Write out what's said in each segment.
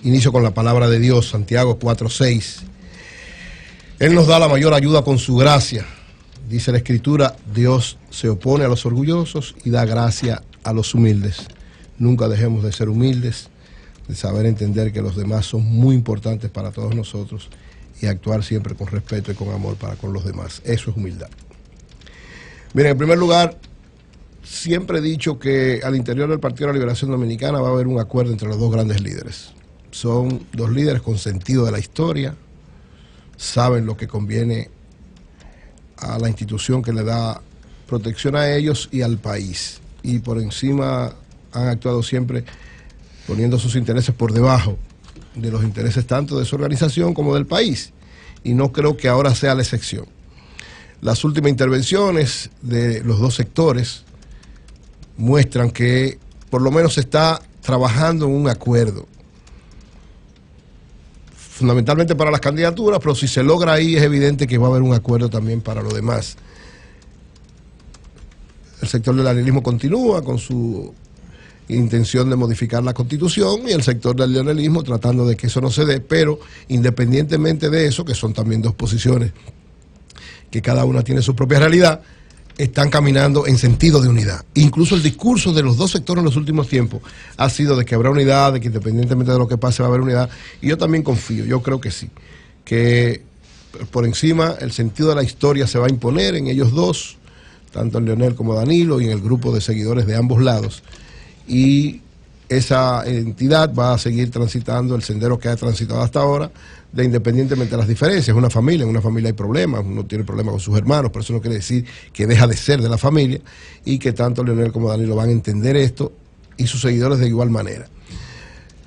Inicio con la palabra de Dios, Santiago 4:6. Él nos da la mayor ayuda con su gracia. Dice la Escritura, Dios se opone a los orgullosos y da gracia a los humildes. Nunca dejemos de ser humildes, de saber entender que los demás son muy importantes para todos nosotros y actuar siempre con respeto y con amor para con los demás. Eso es humildad. Miren, en primer lugar, siempre he dicho que al interior del Partido de la Liberación Dominicana va a haber un acuerdo entre los dos grandes líderes. Son dos líderes con sentido de la historia, saben lo que conviene a la institución que le da protección a ellos y al país. Y por encima han actuado siempre poniendo sus intereses por debajo de los intereses tanto de su organización como del país. Y no creo que ahora sea la excepción. Las últimas intervenciones de los dos sectores muestran que por lo menos se está trabajando en un acuerdo. Fundamentalmente para las candidaturas, pero si se logra ahí es evidente que va a haber un acuerdo también para lo demás. El sector del leonelismo continúa con su intención de modificar la Constitución y el sector del leonelismo tratando de que eso no se dé, pero independientemente de eso, que son también dos posiciones que cada una tiene su propia realidad, están caminando en sentido de unidad. Incluso el discurso de los dos sectores en los últimos tiempos ha sido de que habrá unidad, de que independientemente de lo que pase va a haber unidad, y yo también confío, yo creo que sí, que por encima el sentido de la historia se va a imponer en ellos dos, tanto en Leonel como Danilo y en el grupo de seguidores de ambos lados, y esa entidad va a seguir transitando el sendero que ha transitado hasta ahora, de independientemente de las diferencias. En una familia hay problemas, uno tiene problemas con sus hermanos, pero eso no quiere decir que deja de ser de la familia, y que tanto Leonel como Danilo van a entender esto y sus seguidores de igual manera.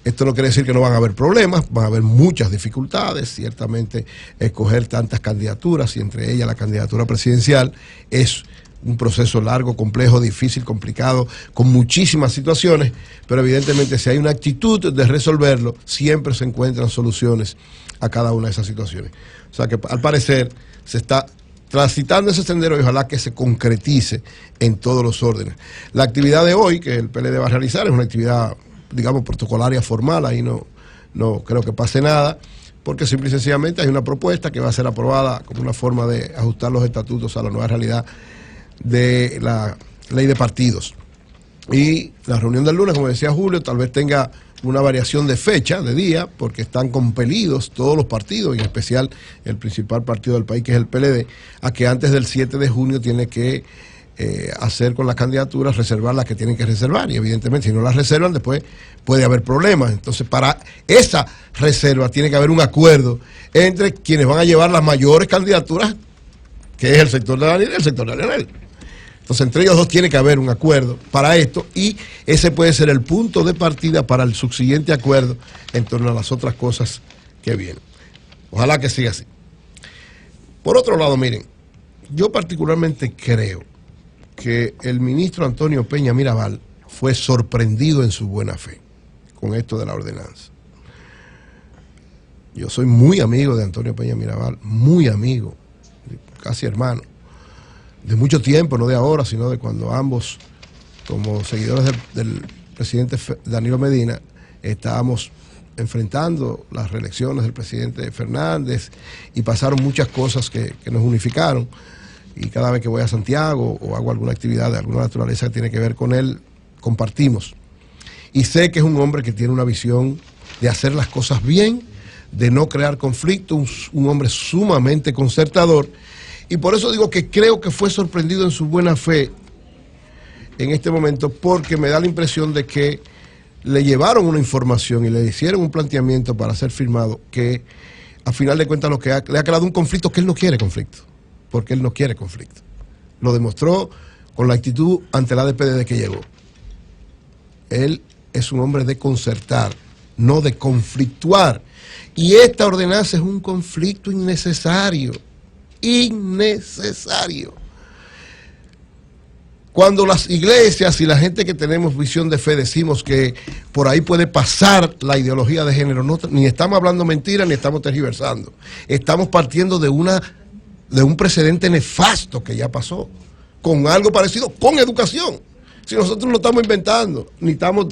Esto no quiere decir que no van a haber problemas, van a haber muchas dificultades, ciertamente escoger tantas candidaturas y entre ellas la candidatura presidencial es un proceso largo, complejo, difícil, complicado, con muchísimas situaciones, pero evidentemente si hay una actitud de resolverlo, siempre se encuentran soluciones a cada una de esas situaciones. O sea que al parecer se está transitando ese sendero y ojalá que se concretice en todos los órdenes. La actividad de hoy que el PLD va a realizar es una actividad, digamos, protocolaria formal, ahí no creo que pase nada, porque simple y sencillamente hay una propuesta que va a ser aprobada como una forma de ajustar los estatutos a la nueva realidad de la ley de partidos. Y la reunión del lunes, como decía Julio, tal vez tenga una variación de fecha, de día, porque están compelidos todos los partidos, y en especial el principal partido del país, que es el PLD, a que antes del 7 de junio tiene que hacer con las candidaturas, reservar las que tienen que reservar, y evidentemente si no las reservan después puede haber problemas. Entonces para esa reserva tiene que haber un acuerdo entre quienes van a llevar las mayores candidaturas, que es el sector de Daniel y el sector de Leonel. Entonces, entre ellos dos tiene que haber un acuerdo para esto, y ese puede ser el punto de partida para el subsiguiente acuerdo en torno a las otras cosas que vienen. Ojalá que siga así. Por otro lado, miren, yo particularmente creo que el ministro Antonio Peña Mirabal fue sorprendido en su buena fe con esto de la ordenanza. Yo soy muy amigo de Antonio Peña Mirabal, muy amigo, casi hermano, de mucho tiempo, no de ahora, sino de cuando ambos, como seguidores del presidente Danilo Medina, estábamos enfrentando las reelecciones del presidente Fernández, y pasaron muchas cosas que nos unificaron, y cada vez que voy a Santiago o hago alguna actividad de alguna naturaleza que tiene que ver con él, compartimos. Y sé que es un hombre que tiene una visión de hacer las cosas bien, de no crear conflicto, un hombre sumamente concertador. Y por eso digo que creo que fue sorprendido en su buena fe en este momento, porque me da la impresión de que le llevaron una información y le hicieron un planteamiento para ser firmado que a final de cuentas le ha creado un conflicto que él no quiere conflicto, porque él no quiere conflicto. Lo demostró con la actitud ante la ADP desde que llegó. Él es un hombre de concertar, no de conflictuar. Y esta ordenanza es un conflicto innecesario. Innecesario. Cuando las iglesias y la gente que tenemos visión de fe decimos que por ahí puede pasar la ideología de género, no, ni estamos hablando mentiras ni estamos tergiversando. Estamos partiendo de un precedente nefasto que ya pasó, con algo parecido con educación. Si nosotros lo estamos inventando, o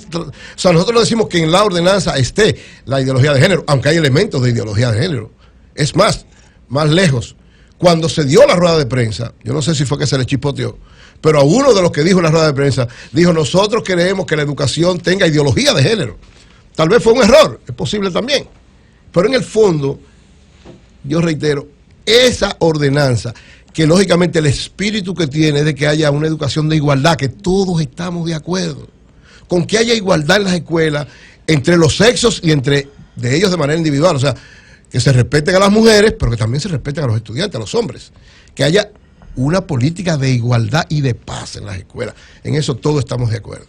sea, nosotros no decimos que en la ordenanza esté la ideología de género, aunque hay elementos de ideología de género. Es más lejos. Cuando se dio la rueda de prensa, yo no sé si fue que se le chispoteó, pero a uno de los que dijo en la rueda de prensa, dijo, nosotros queremos que la educación tenga ideología de género. Tal vez fue un error, es posible también. Pero en el fondo, yo reitero, esa ordenanza, que lógicamente el espíritu que tiene es de que haya una educación de igualdad, que todos estamos de acuerdo, con que haya igualdad en las escuelas, entre los sexos y entre de ellos de manera individual, o sea, que se respeten a las mujeres, pero que también se respeten a los estudiantes, a los hombres, que haya una política de igualdad y de paz en las escuelas. En eso todos estamos de acuerdo.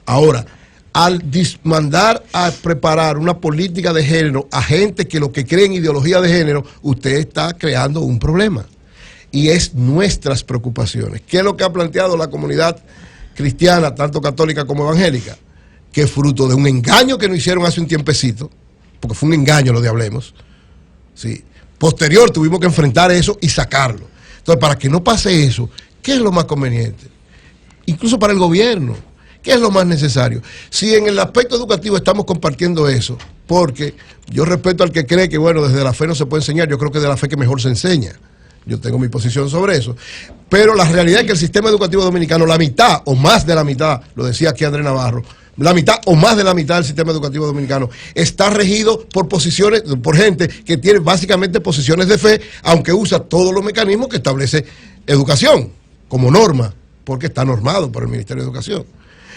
Ahora, al mandar a preparar una política de género a gente que lo que cree en ideología de género, usted está creando un problema. Y es nuestras preocupaciones. ¿Qué es lo que ha planteado la comunidad cristiana, tanto católica como evangélica? Que fruto de un engaño que nos hicieron hace un tiempecito, porque fue un engaño lo de Hablemos, ¿sí? Posterior tuvimos que enfrentar eso y sacarlo. Entonces, para que no pase eso, ¿qué es lo más conveniente? Incluso para el gobierno, ¿qué es lo más necesario? Si en el aspecto educativo estamos compartiendo eso, porque yo respeto al que cree que, bueno, desde la fe no se puede enseñar, yo creo que de la fe que mejor se enseña. Yo tengo mi posición sobre eso. Pero la realidad es que el sistema educativo dominicano, la mitad o más de la mitad, lo decía aquí Andrés Navarro, la mitad o más de la mitad del sistema educativo dominicano está regido por posiciones, por gente que tiene básicamente posiciones de fe, aunque usa todos los mecanismos que establece educación como norma, porque está normado por el Ministerio de Educación.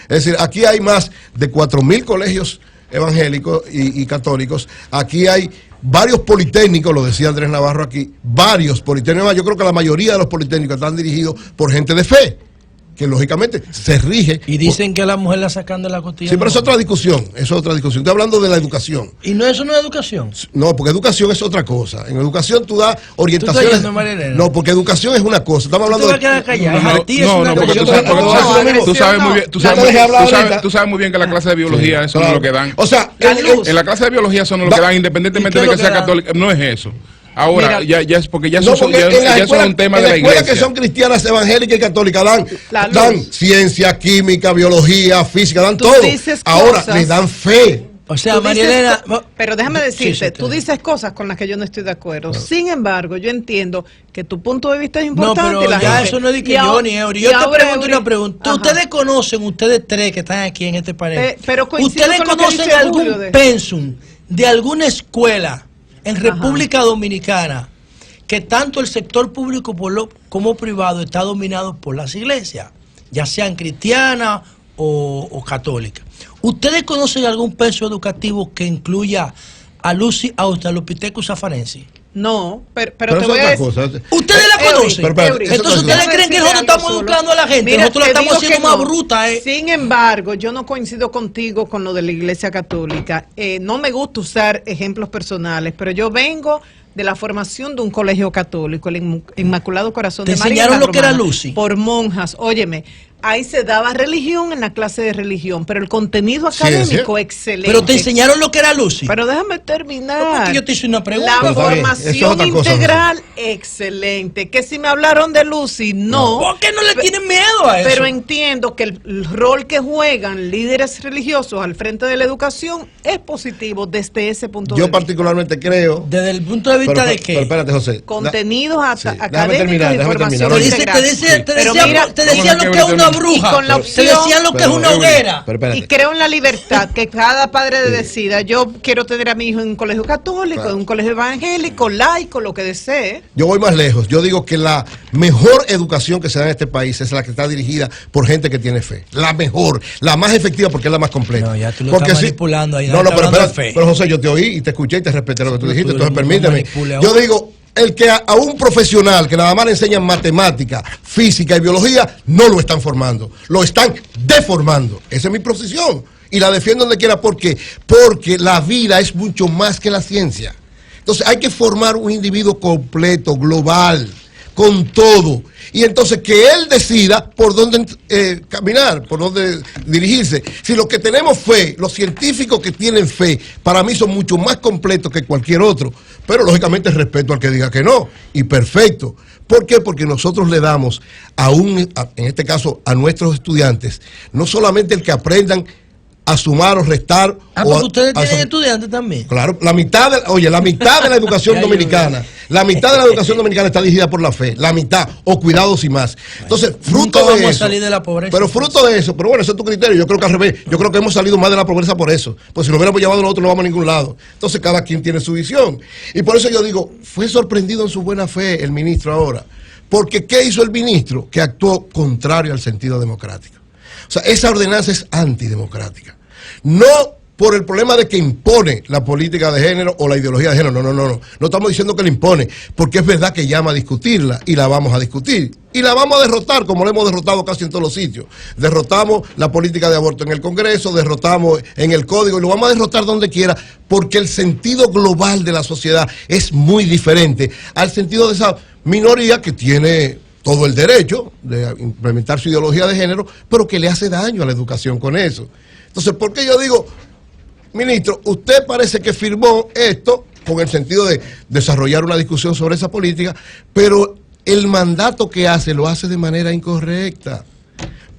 Es decir, aquí hay más de 4.000 colegios evangélicos y católicos, aquí hay varios politécnicos, lo decía Andrés Navarro aquí, varios politécnicos, yo creo que la mayoría de los politécnicos están dirigidos por gente de fe, que lógicamente se rige. Y dicen que a la mujer la sacan de la costilla. Sí, pero es otra discusión, Estoy hablando de la educación. ¿Y no eso no es educación? No, porque educación es otra cosa. En educación tú das orientaciones. No, porque educación es una cosa. Estamos hablando de... No, porque tú sabes muy bien que la clase de biología eso no es lo que dan. O sea, en la clase de biología eso no es lo que dan, independientemente de que sea católica. No es eso. Ahora, ya es porque ya eso es un tema de la iglesia. En las escuelas que son cristianas, evangélicas y católicas dan ciencia, química, biología, física, dan todo. Ahora les dan fe. O sea, Marielena... Pero déjame decirte, tú dices cosas con las que yo no estoy de acuerdo. Sin embargo, yo entiendo que tu punto de vista es importante. No, pero ya eso no es de que yo ni Eury. Yo te pregunto una pregunta. ¿Ustedes conocen, ustedes tres que están aquí en este panel, ustedes conocen algún pensum de alguna escuela en República Dominicana que tanto el sector público como privado está dominado por las iglesias, ya sean cristianas o católicas? ¿Ustedes conocen algún pensum educativo que incluya a Lucy Australopithecus afarensis? No, pero te voy a decir. ¿Ustedes la conocen? Entonces ustedes creen que nosotros estamos educando a la gente. Mira, nosotros la estamos haciendo más bruta. Sin embargo, yo no coincido contigo con lo de la Iglesia Católica. No me gusta usar ejemplos personales, pero yo vengo de la formación de un colegio católico, el Inmaculado Corazón de María. ¿Te enseñaron lo que era Lucy? Por monjas. Óyeme, ahí se daba religión en la clase de religión, pero el contenido académico excelente. Pero te enseñaron lo que era Lucy. Pero déjame terminar. No, porque yo te hice una pregunta. La formación integral, excelente. Que si me hablaron de Lucy, no. ¿Por qué no le tienen miedo a eso? Pero entiendo que el rol que juegan líderes religiosos al frente de la educación es positivo desde ese punto de vista. Yo particularmente creo... Desde el punto de vista de que... Pero espérate, José. Contenidos académicos y formación integral. Te decían lo que es una bruja, te decían lo que es una hoguera. Y creo en la libertad, que cada padre decida. Yo quiero tener a mi hijo en un colegio católico, en un colegio evangélico, laico, lo que desee. Yo voy más lejos. Yo digo que la mejor educación que se da en este país es la que está dirigida por gente que tiene fe. La mejor, la más efectiva porque es la más completa. No, ya tú lo estás manipulando ahí. Pero José, yo te oí y te escuché y te respeté lo que tú dijiste. Entonces permíteme. Yo digo... El que a un profesional que nada más le enseñan matemática, física y biología, no lo están formando, lo están deformando. Esa es mi posición y la defiendo donde quiera. ¿Por qué? Porque la vida es mucho más que la ciencia. Entonces hay que formar un individuo completo, global, con todo. Y entonces que él decida por dónde caminar, por dónde dirigirse. Si los que tenemos fe, los científicos que tienen fe, para mí son mucho más completos que cualquier otro. Pero lógicamente respeto al que diga que no. Y perfecto. ¿Por qué? Porque nosotros le damos en este caso, a nuestros estudiantes, no solamente el que aprendan a sumar o restar. Porque ustedes tienen estudiantes también. Claro, la mitad de la educación dominicana, la mitad de la educación dominicana está dirigida por la fe, la mitad, o cuidados y más. Entonces, fruto de eso. A salir de la pobreza. Pero fruto de eso, pero bueno, ese es tu criterio. Yo creo que al revés, yo creo que hemos salido más de la pobreza por eso. Pues si lo hubiéramos llevado nosotros no vamos a ningún lado. Entonces, cada quien tiene su visión. Y por eso yo digo, fue sorprendido en su buena fe el ministro ahora. Porque ¿qué hizo el ministro? Que actuó contrario al sentido democrático. O sea, esa ordenanza es antidemocrática. No por el problema de que impone la política de género o la ideología de género. No. No estamos diciendo que la impone, porque es verdad que llama a discutirla y la vamos a discutir. Y la vamos a derrotar, como lo hemos derrotado casi en todos los sitios. Derrotamos la política de aborto en el Congreso, derrotamos en el Código, y lo vamos a derrotar donde quiera, porque el sentido global de la sociedad es muy diferente al sentido de esa minoría que tiene todo el derecho de implementar su ideología de género, pero que le hace daño a la educación con eso. Entonces, ¿por qué yo digo, ministro, usted parece que firmó esto con el sentido de desarrollar una discusión sobre esa política, pero el mandato que hace lo hace de manera incorrecta,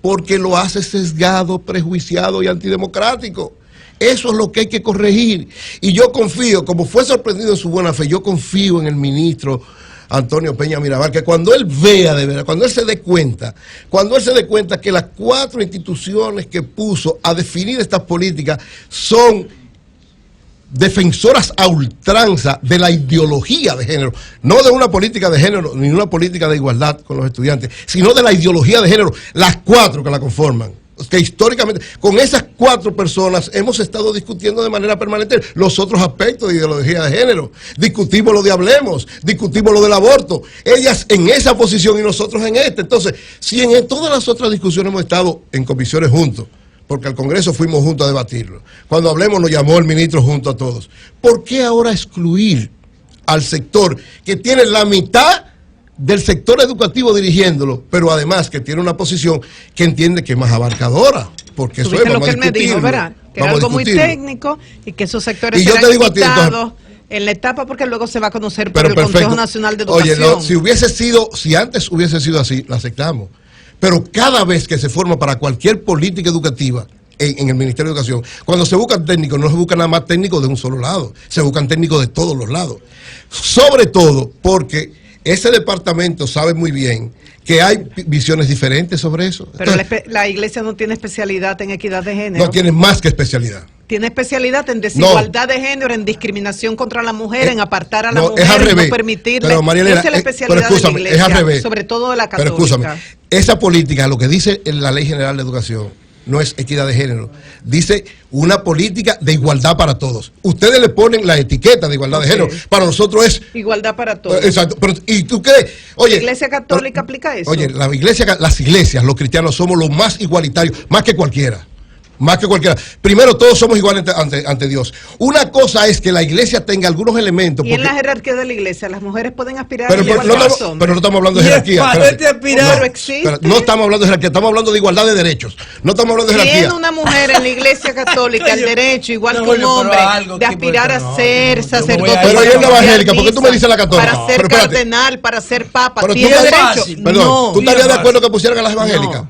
porque lo hace sesgado, prejuiciado y antidemocrático? Eso es lo que hay que corregir. Y yo confío, como fue sorprendido en su buena fe, yo confío en el ministro Antonio Peña Mirabal, que cuando él vea de verdad, cuando él se dé cuenta que las 4 instituciones que puso a definir estas políticas son defensoras a ultranza de la ideología de género, no de una política de género ni una política de igualdad con los estudiantes, sino de la ideología de género, las 4 que la conforman. Que históricamente, con esas 4 personas hemos estado discutiendo de manera permanente los otros aspectos de ideología de género. Discutimos lo de Hablemos, discutimos lo del aborto, ellas en esa posición y nosotros en esta. Entonces, si en todas las otras discusiones hemos estado en comisiones juntos, porque al Congreso fuimos juntos a debatirlo, cuando Hablemos nos llamó el ministro junto a todos, ¿por qué ahora excluir al sector que tiene la mitad del sector educativo dirigiéndolo, pero además que tiene una posición que entiende que es más abarcadora? Porque eso es, lo que él me dijo, ¿verdad? Que era algo muy técnico y que esos sectores serán quitados en la etapa, porque luego se va a conocer por el Consejo Nacional de Educación. Oye, si antes hubiese sido así, la aceptamos. Pero cada vez que se forma para cualquier política educativa en el Ministerio de Educación, cuando se buscan técnicos, no se buscan nada más técnicos de un solo lado, se buscan técnicos de todos los lados. Sobre todo porque ese departamento sabe muy bien que hay visiones diferentes sobre eso. Pero entonces, la iglesia no tiene especialidad en equidad de género. No tiene más que especialidad. Tiene especialidad en desigualdad de género, en discriminación contra la mujer, en apartar a la mujer, en no permitirle. Pero Marielena, esa es la especialidad de la iglesia, es al revés. Sobre todo de la católica. Pero escúchame, esa política, lo que dice en la Ley General de Educación, no es equidad de género, dice una política de igualdad para todos. Ustedes le ponen la etiqueta de igualdad de género, para nosotros es igualdad para todos. Exacto, pero ¿y tú crees? Oye, ¿la iglesia católica aplica eso? Oye, las iglesias, los cristianos somos los más igualitarios, más que cualquiera. Más que cualquiera. Primero, todos somos iguales ante Dios. Una cosa es que la iglesia tenga algunos elementos. Y en la jerarquía de la iglesia, las mujeres pueden aspirar a igualdad. Pero no estamos hablando de jerarquía. No estamos hablando de jerarquía, estamos hablando de igualdad de derechos. No estamos hablando de jerarquía. Tiene una mujer en la iglesia católica el derecho, igual que un hombre, de aspirar a ser sacerdote. Pero ella es la evangélica, ¿por qué tú me dices la católica? Para ser cardenal, para ser papa. ¿Tiene derecho? Perdón, ¿tú estarías de acuerdo que pusieran a las evangélicas?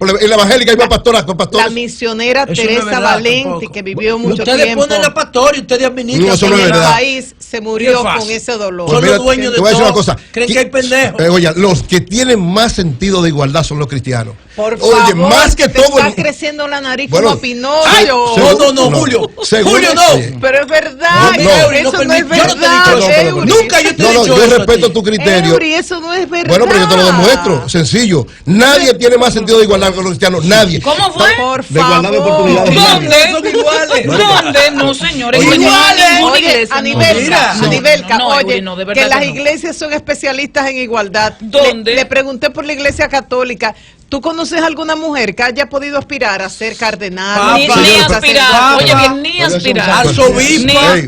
En la evangélica hay más pastoras con pastores. La misionera Teresa Valenti, que vivió mucho tiempo. Ustedes ponen la pastora y ustedes administran. No, en el país se murió con ese dolor. Son los dueños de todo. ¿Creen que hay pendejos? Oye, los que tienen más sentido de igualdad son los cristianos. Por favor, más que todo. Está creciendo la nariz como Pinocho. No, Julio. Julio, no. Pero es verdad. Eso no es verdad. Nunca yo te he dicho eso. Yo respeto tu criterio. Eso no es verdad. Bueno, pero yo te lo demuestro. Sencillo. Nadie tiene más sentido de igualdad que los cristianos. Nadie. ¿Cómo fue? Por de igualdad de oportunidades. ¿Dónde? Son iguales. ¿Dónde? No, señores. Oye, a nivel, que las iglesias son especialistas en igualdad. ¿Dónde? Le pregunté por la iglesia católica. ¿Tú conoces alguna mujer que haya podido aspirar a ser cardenal? Ni aspirar, oye bien, ni aspirar. Arzobispa.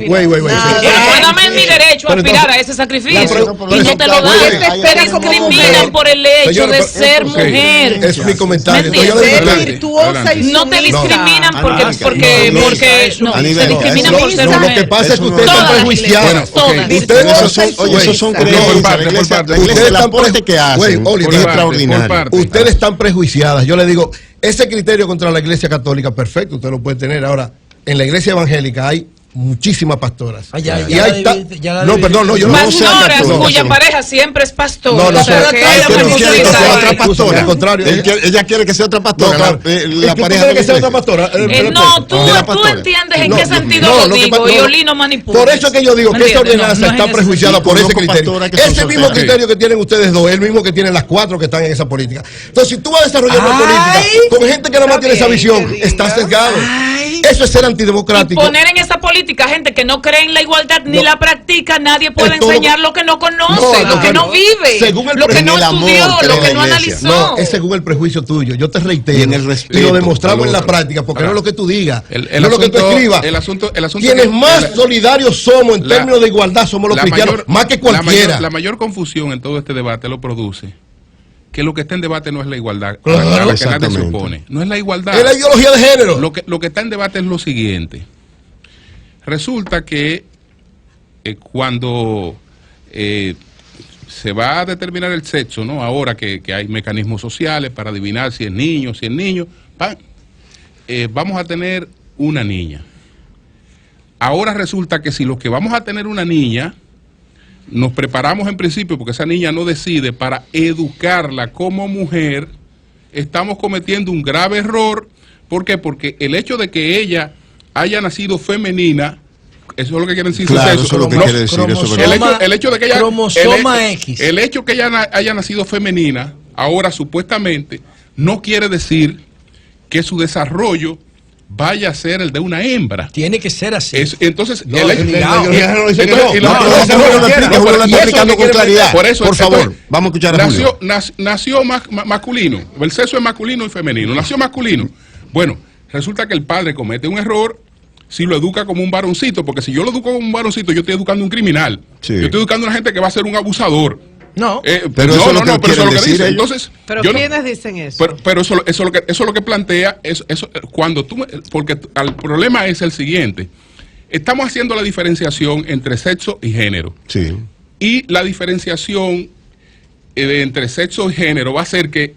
Dame mi derecho a aspirar a ese sacrificio y no te lo dan. Te discriminan por el hecho de ser mujer. Es mi comentario. No te discriminan porque te discriminan por ser mujer. Lo que pasa es que ustedes están prejuiciadas. Esos son creencias. Ustedes están extraordinarios. Ustedes están prejuiciadas. Yo le digo, ese criterio contra la Iglesia Católica, perfecto, usted lo puede tener. Ahora, en la Iglesia Evangélica hay muchísimas pastoras. No, perdón, no, yo no sé cuya pareja siempre es pastora. No, otra pastora. Al contrario, ella quiere que sea otra pastora. La pareja quiere que sea otra pastora. No, tú entiendes en qué sentido lo digo. Y Oli no manipula. Por eso es que yo digo que esa ordenanza está prejuiciada por ese criterio. Ese mismo criterio que tienen ustedes dos, el mismo que tienen las 4 que están en esa política. Entonces, si tú vas a desarrollar una política con gente que nada más tiene esa visión, estás sesgado. Eso es ser antidemocrático. Y poner en esa política gente que no cree en la igualdad ni la practica, nadie puede enseñar lo que no conoce, lo que no vive, lo que no estudió, lo que no analizó. No, es según el prejuicio tuyo. Yo te reitero y lo demostramos en la práctica, porque no es lo que tú digas, no es lo que tú escribas. El asunto quienes más solidarios somos en términos de igualdad somos los cristianos, más que cualquiera. La mayor confusión en todo este debate lo produce que lo que está en debate no es la igualdad a la que nadie se opone. No es la igualdad. Es la ideología de género. Lo que está en debate es lo siguiente. Resulta que cuando se va a determinar el sexo, ¿no? Ahora que hay mecanismos sociales para adivinar si es niño, vamos a tener una niña. Ahora resulta que si los que vamos a tener una niña nos preparamos en principio, porque esa niña no decide, para educarla como mujer, estamos cometiendo un grave error. ¿Por qué? Porque el hecho de que ella haya nacido femenina, eso es lo que quiere decir. Claro, eso es lo que quiere decir. El hecho de que ella, cromosoma X. El hecho que ella haya nacido femenina, ahora supuestamente, no quiere decir que su desarrollo vaya a ser el de una hembra. Tiene que ser así. Entonces, por favor, vamos a escuchar a Julio. Nació masculino, el sexo es masculino y femenino, nació masculino. Bueno, resulta que el padre comete un error si lo educa como un varoncito, porque si yo lo educo como un varoncito, yo estoy educando a un criminal. Sí. Yo estoy educando a una gente que va a ser un abusador. No, pero eso es lo que dice. Entonces, pero ¿quiénes dicen eso? Pero eso es lo que plantea, cuando porque el problema es el siguiente. Estamos haciendo la diferenciación entre sexo y género. Sí. Y la diferenciación entre sexo y género va a ser que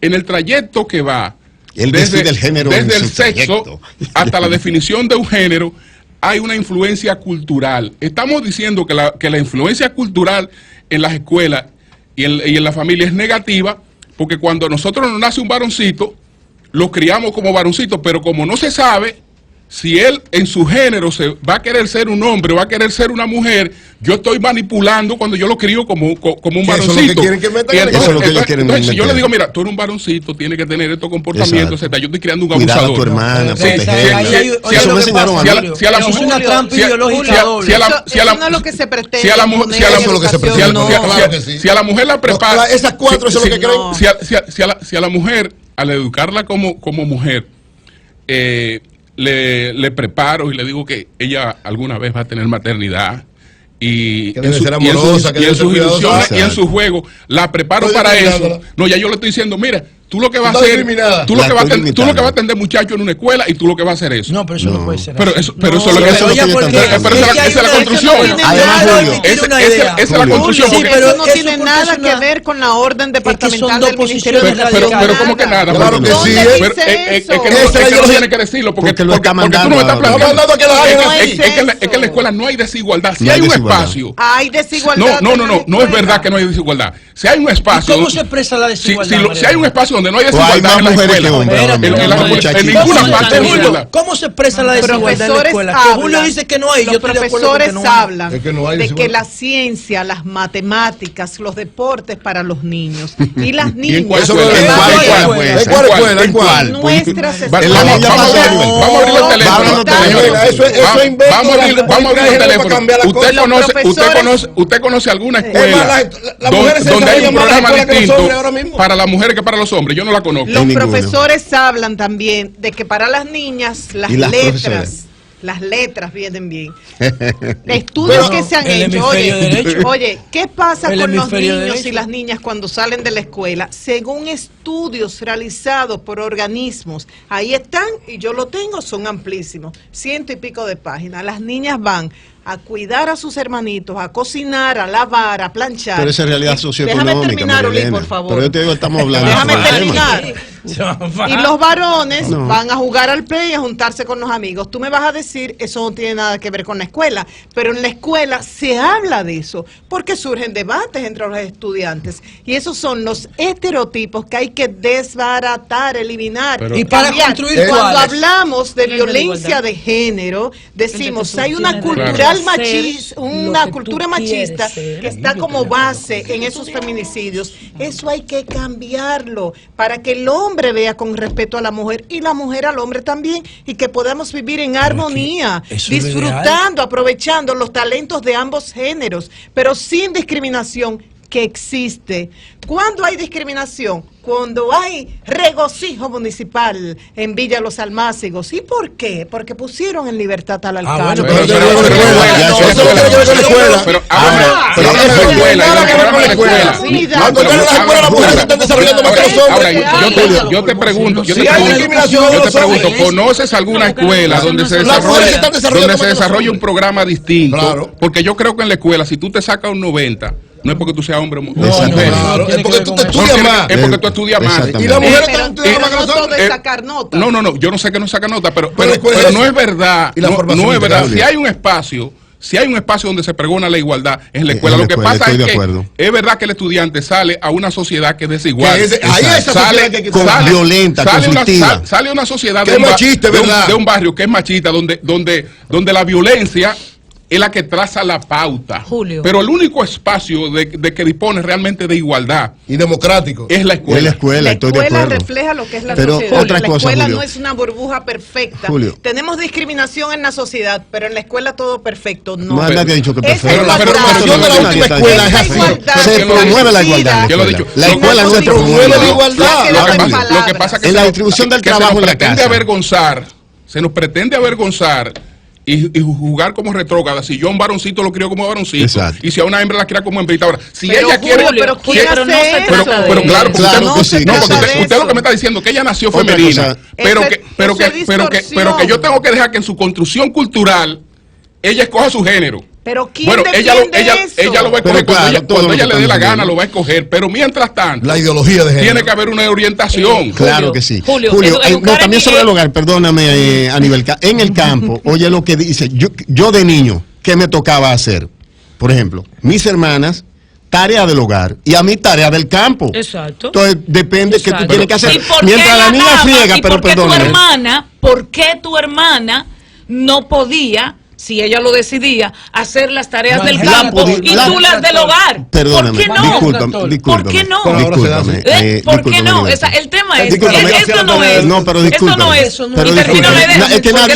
en el trayecto que va desde el género, desde el sexo hasta la definición de un género, hay una influencia cultural. Estamos diciendo que la influencia cultural en las escuelas y en la familia es negativa, porque cuando nosotros nos nace un varoncito, lo criamos como varoncito, pero como no se sabe si él en su género se va a querer ser un hombre o va a querer ser una mujer, yo estoy manipulando cuando yo lo crío como un varoncito. Si yo le digo, mira, tú eres un varoncito, tienes que tener estos comportamientos, etc. Yo estoy criando un abusador. Cuidar a tu hermana, eso me enseñaron a mí. Si a la mujer, es una trampa ideológica doble. Eso no es lo que se pretende. Si a la mujer la prepara, esas 4 eso es lo que creen. Si a la mujer, al educarla como mujer, le preparo y le digo que ella alguna vez va a tener maternidad y en sus ilusiones y en su juego la preparo para eso. No, ya yo le estoy diciendo, mira, tú lo que vas a hacer, tú lo que vas a atender muchachos en una escuela y tú lo que vas a hacer eso. No, pero eso no puede ser. Pero eso es lo que esa es la construcción. Esa es la construcción. Pero eso no tiene nada que ver con la orden departamental del Ministerio de Educación. Pero ¿cómo que nada? Claro que sí. Es que no tiene que decirlo porque tú no me estás planteando. Es que en la escuela no hay desigualdad. Si hay un espacio. Hay desigualdad. No es verdad que no hay desigualdad. Si hay un espacio. ¿Cómo se expresa la desigualdad? Si hay un espacio donde no hay desigualdad en la escuela, en ninguna parte de la escuela. ¿Cómo se expresa la desigualdad en la escuela? Que Julio dice que no hay. Los profesores hablan de que la ciencia, las matemáticas, los deportes para los niños y las niñas. ¿En cuál? Nuestras escuelas. Vamos a abrir el teléfono. Vamos a abrir el teléfono. ¿Usted conoce alguna escuela donde hay un programa distinto para las mujeres que para los hombres? nombre, yo no la conozco. Los profesores hablan también de que para las niñas las letras vienen bien. Estudios que se han hecho. Oye, ¿qué pasa con los niños y las niñas cuando salen de la escuela? Según estudios realizados por organismos, ahí están, y yo lo tengo, son amplísimos, 100 y pico de páginas. Las niñas van a cuidar a sus hermanitos, a cocinar, a lavar, a planchar. Pero esa es realidad socioeconómica. Déjame terminar, Oli, por favor. Pero yo te digo, estamos hablando. Déjame terminar. Y los varones van a jugar al play y a juntarse con los amigos. Tú me vas a decir, eso no tiene nada que ver con la escuela, pero en la escuela se habla de eso, porque surgen debates entre los estudiantes. Y esos son los estereotipos que hay que desbaratar, eliminar. Y para construir cuando hablamos de violencia de género, decimos, hay una cultura una cultura machista que está como base en esos feminicidios. Eso hay que cambiarlo para que el hombre vea con respeto a la mujer y la mujer al hombre también, y que podamos vivir en armonía, disfrutando, aprovechando los talentos de ambos géneros, pero sin discriminación que existe. ¿Cuándo hay discriminación? Cuando hay regocijo municipal en Villa Los Almácigos. ¿Y por qué? Porque pusieron en libertad al alcalde. Yo te pregunto, ¿conoces alguna escuela donde se desarrolla un programa distinto? Porque yo creo que en la escuela, si tú te sacas un 90, no es porque tú seas hombre o mujer. Es porque tú te estudias más. Es porque tú estudias más. Y las mujeres están estudiando más que nosotros. De sacar nota. No, yo no sé que no saca nota, pero no es verdad. No es verdad. Si hay un espacio donde se pregona la igualdad, es en la escuela. Lo que pasa es que es verdad que el estudiante sale a una sociedad que es desigual. Violenta, conflictiva. Sale una sociedad de un barrio que es machista, donde la violencia es la que traza la pauta. Julio. Pero el único espacio de que dispone realmente de igualdad y democrático es la escuela. La escuela refleja lo que es la sociedad. La escuela no es una burbuja perfecta. Julio. Tenemos discriminación en la sociedad, pero en la escuela todo perfecto. No, nadie ha dicho que perfecto. Pero yo de la última escuela es así. Se promueve la igualdad. La escuela no se promueve la igualdad. Lo que pasa es que en la distribución del trabajo en la casa se nos pretende avergonzar y jugar como retrógrada. Si yo a un varoncito lo crío como varoncito, exacto, y si a una hembra la cría como hembrita. Ahora, si pero ella quiere, pero claro, usted lo que me está diciendo que ella nació femenina, pero que yo tengo que dejar que en su construcción cultural ella escoja su género. Pero ¿quién ella lo va a escoger cuando ella le dé la gana, lo va a escoger. Pero mientras tanto, la ideología de género tiene que haber una orientación. Claro que sí. Julio, también sobre el hogar, perdóname, a nivel en el campo, oye lo que dice, yo de niño, ¿qué me tocaba hacer? Por ejemplo, mis hermanas, tarea del hogar, y a mí tarea del campo. Exacto. Entonces depende de qué tú tienes que hacer. Mientras la niña friega, pero perdóname. ¿Por qué tu hermana no podía, si ella lo decidía, hacer las tareas del campo y tú las del hogar? Perdóname, ¿por qué no? Discúlpame. ¿Por qué no? ¿Por qué no? El tema es esto no es. No, pero discúlpame. Esto no es. Y termino la idea. Es que nadie.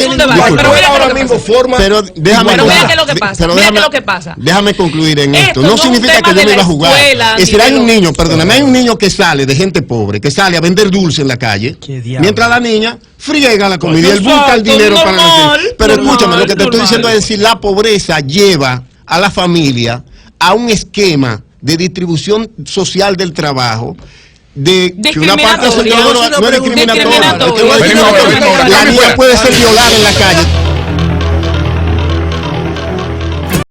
Pero ahora mismo forma. Pero déjame. Pero vea qué es lo que pasa. Mira qué es lo que pasa. Déjame concluir en esto. No significa que yo me iba a jugar. Es decir, hay un niño, perdóname, hay un niño que sale de gente pobre, que sale a vender dulce en la calle, mientras la niña friega la comida y él busca el dinero para la. Pero escúchame, lo que te estoy diciendo es decir, la pobreza lleva a la familia a un esquema de distribución social del trabajo de que una parte no es discriminatoria. La niña puede ser violada en la calle.